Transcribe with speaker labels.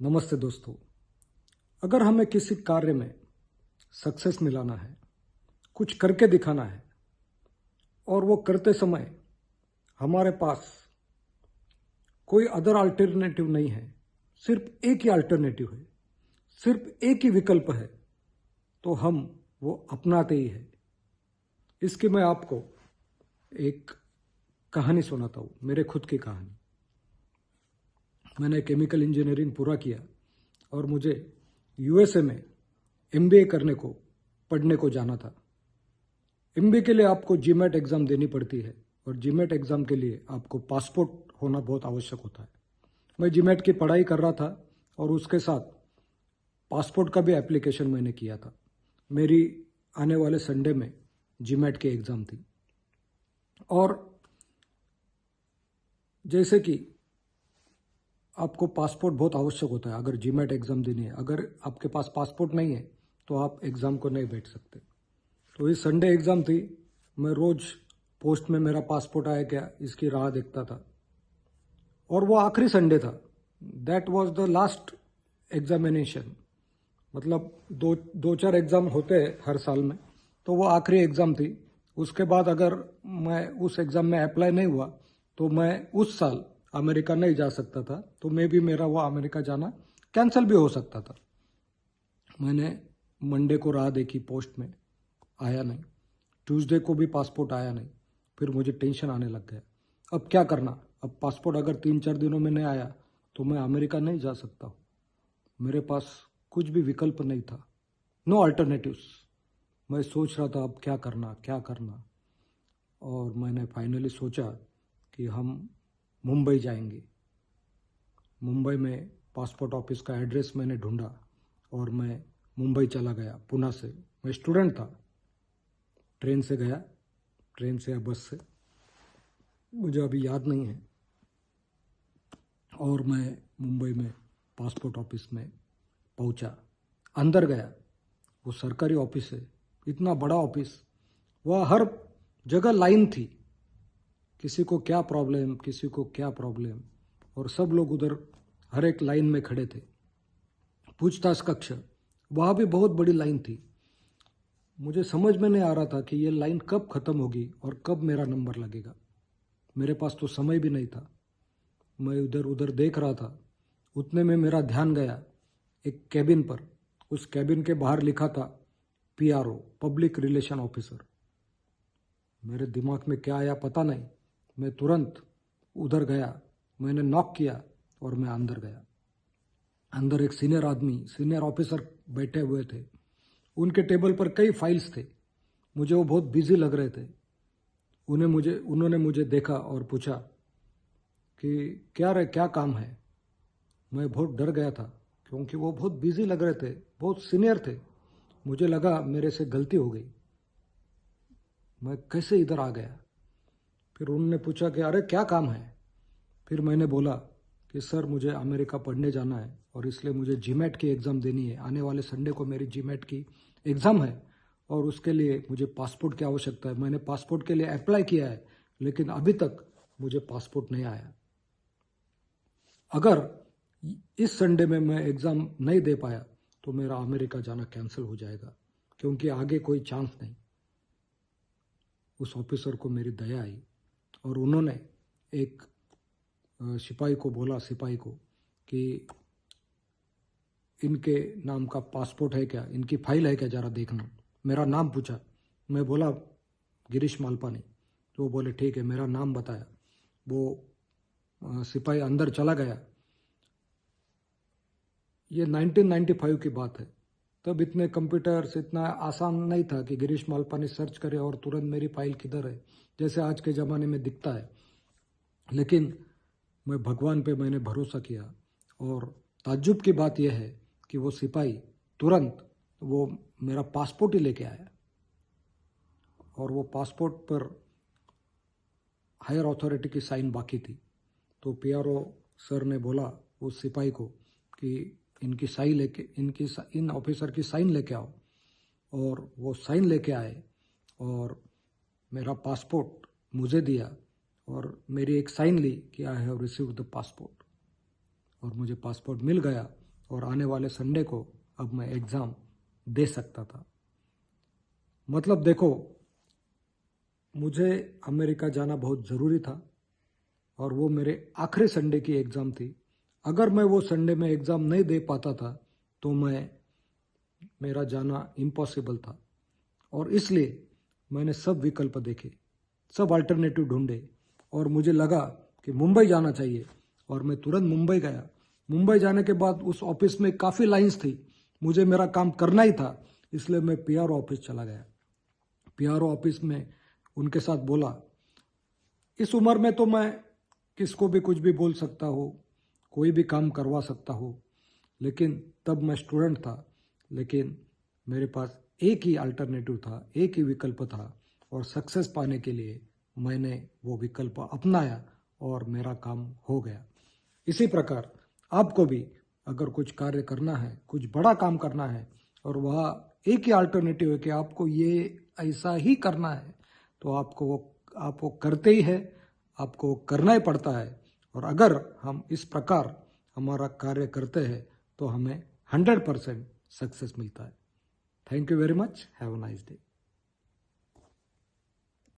Speaker 1: नमस्ते दोस्तों। अगर हमें किसी कार्य में सक्सेस मिलाना है, कुछ करके दिखाना है और वो करते समय हमारे पास कोई अदर अल्टरनेटिव नहीं है, सिर्फ एक ही अल्टरनेटिव है, सिर्फ एक ही विकल्प है, तो हम वो अपनाते ही है। इसकी मैं आपको एक कहानी सुनाता हूँ, मेरे खुद की कहानी। मैंने केमिकल इंजीनियरिंग पूरा किया और मुझे यूएसए में एमबीए पढ़ने को जाना था। एमबीए के लिए आपको जीमैट एग्ज़ाम देनी पड़ती है और जीमैट एग्ज़ाम के लिए आपको पासपोर्ट होना बहुत आवश्यक होता है। मैं जीमैट की पढ़ाई कर रहा था और उसके साथ पासपोर्ट का भी एप्लीकेशन मैंने किया था। मेरी आने वाले संडे में जीमैट की एग्ज़ाम थी और जैसे कि आपको पासपोर्ट बहुत आवश्यक होता है अगर जीमैट एग्ज़ाम देनी है। अगर आपके पास पासपोर्ट नहीं है तो आप एग्ज़ाम को नहीं बैठ सकते। तो इस संडे एग्ज़ाम थी। मैं रोज़ पोस्ट में मेरा पासपोर्ट आया क्या इसकी राह देखता था और वो आखिरी संडे था। That was the last examination. मतलब दो चार एग्ज़ाम होते हैं हर साल में, तो वो आखिरी एग्ज़ाम थी। उसके बाद अगर मैं उस एग्ज़ाम में अप्लाई नहीं हुआ तो मैं उस साल अमेरिका नहीं जा सकता था। तो मेरा वो अमेरिका जाना कैंसिल भी हो सकता था। मैंने मंडे को राह देखी, पोस्ट में आया नहीं। ट्यूसडे को भी पासपोर्ट आया नहीं। फिर मुझे टेंशन आने लग गया, अब क्या करना। अब पासपोर्ट अगर 3-4 दिनों में नहीं आया तो मैं अमेरिका नहीं जा सकता हूँ। मेरे पास कुछ भी विकल्प नहीं था, नो अल्टरनेटिव्स। मैं सोच रहा था अब क्या करना। और मैंने फाइनली सोचा कि हम मुंबई जाएंगे। मुंबई में पासपोर्ट ऑफिस का एड्रेस मैंने ढूंढा और मैं मुंबई चला गया पुणे से। मैं स्टूडेंट था, ट्रेन से गया, ट्रेन से या बस से, मुझे अभी याद नहीं है। और मैं मुंबई में पासपोर्ट ऑफिस में पहुंचा, अंदर गया। वो सरकारी ऑफिस है, इतना बड़ा ऑफिस। वह हर जगह लाइन थी, किसी को क्या प्रॉब्लम, और सब लोग उधर हर एक लाइन में खड़े थे। पूछताछ कक्ष, वहाँ भी बहुत बड़ी लाइन थी। मुझे समझ में नहीं आ रहा था कि ये लाइन कब ख़त्म होगी और कब मेरा नंबर लगेगा। मेरे पास तो समय भी नहीं था। मैं उधर उधर देख रहा था। उतने में मेरा ध्यान गया एक कैबिन पर। उस कैबिन के बाहर लिखा था पीआरओ, पब्लिक रिलेशन ऑफिसर। मेरे दिमाग में क्या आया पता नहीं। मैं तुरंत उधर गया, मैंने नॉक किया और मैं अंदर गया। अंदर एक सीनियर ऑफिसर बैठे हुए थे। उनके टेबल पर कई फाइल्स थे। मुझे वो बहुत बिजी लग रहे थे। उन्होंने मुझे देखा और पूछा कि क्या काम है। मैं बहुत डर गया था क्योंकि वो बहुत बिजी लग रहे थे, बहुत सीनियर थे। मुझे लगा मेरे से गलती हो गई, मैं कैसे इधर आ गया। फिर उन्होंने पूछा कि अरे क्या काम है। फिर मैंने बोला कि सर मुझे अमेरिका पढ़ने जाना है और इसलिए मुझे जीमैट की एग्ज़ाम देनी है। आने वाले संडे को मेरी जीमैट की एग्ज़ाम है और उसके लिए मुझे पासपोर्ट की आवश्यकता है। मैंने पासपोर्ट के लिए अप्लाई किया है लेकिन अभी तक मुझे पासपोर्ट नहीं आया। अगर इस संडे में मैं एग्ज़ाम नहीं दे पाया तो मेरा अमेरिका जाना कैंसिल हो जाएगा, क्योंकि आगे कोई चांस नहीं। उस ऑफिसर को मेरी दया आई और उन्होंने एक सिपाही को कि इनके नाम का पासपोर्ट है क्या, इनकी फाइल है क्या, ज़रा देखना। मेरा नाम पूछा। मैं बोला गिरीश मालपानी। तो वो बोले ठीक है, मेरा नाम बताया। वो सिपाही अंदर चला गया। ये 1995 की बात है। तब इतने कंप्यूटर्स, इतना आसान नहीं था कि गिरीश मालपानी सर्च करे और तुरंत मेरी फाइल किधर है जैसे आज के ज़माने में दिखता है। लेकिन मैं भगवान पे मैंने भरोसा किया और ताज्जुब की बात यह है कि वो सिपाही तुरंत वो मेरा पासपोर्ट ही लेके आया और वो पासपोर्ट पर हायर अथॉरिटी की साइन बाकी थी। तो पीआरओ सर ने बोला उस सिपाही को कि इनकी साइन लेके इन ऑफिसर की साइन लेके आओ। और वो साइन लेके आए और मेरा पासपोर्ट मुझे दिया और मेरी एक साइन ली कि I have received the passport. और मुझे पासपोर्ट मिल गया और आने वाले संडे को अब मैं एग्ज़ाम दे सकता था। मतलब देखो, मुझे अमेरिका जाना बहुत ज़रूरी था और वो मेरे आखिरी संडे की एग्ज़ाम थी। अगर मैं वो संडे में एग्ज़ाम नहीं दे पाता था तो मेरा जाना इम्पॉसिबल था। और इसलिए मैंने सब विकल्प देखे, सब अल्टरनेटिव ढूंढे और मुझे लगा कि मुंबई जाना चाहिए और मैं तुरंत मुंबई गया। मुंबई जाने के बाद उस ऑफिस में काफ़ी लाइंस थी, मुझे मेरा काम करना ही था, इसलिए मैं पीआरओ ऑफिस चला गया। पीआरओ ऑफिस में उनके साथ बोला। इस उम्र में तो मैं किसको भी कुछ भी बोल सकता हूँ, कोई भी काम करवा सकता हूँ, लेकिन तब मैं स्टूडेंट था। लेकिन मेरे पास एक ही अल्टरनेटिव था, एक ही विकल्प था और सक्सेस पाने के लिए मैंने वो विकल्प अपनाया और मेरा काम हो गया। इसी प्रकार आपको भी अगर कुछ कार्य करना है, कुछ बड़ा काम करना है और वह एक ही अल्टरनेटिव है कि आपको ये ऐसा ही करना है, तो आप वो करते ही है, आपको करना ही पड़ता है। और अगर हम इस प्रकार हमारा कार्य करते हैं तो हमें 100% सक्सेस मिलता है। Thank you very much. Have a nice day.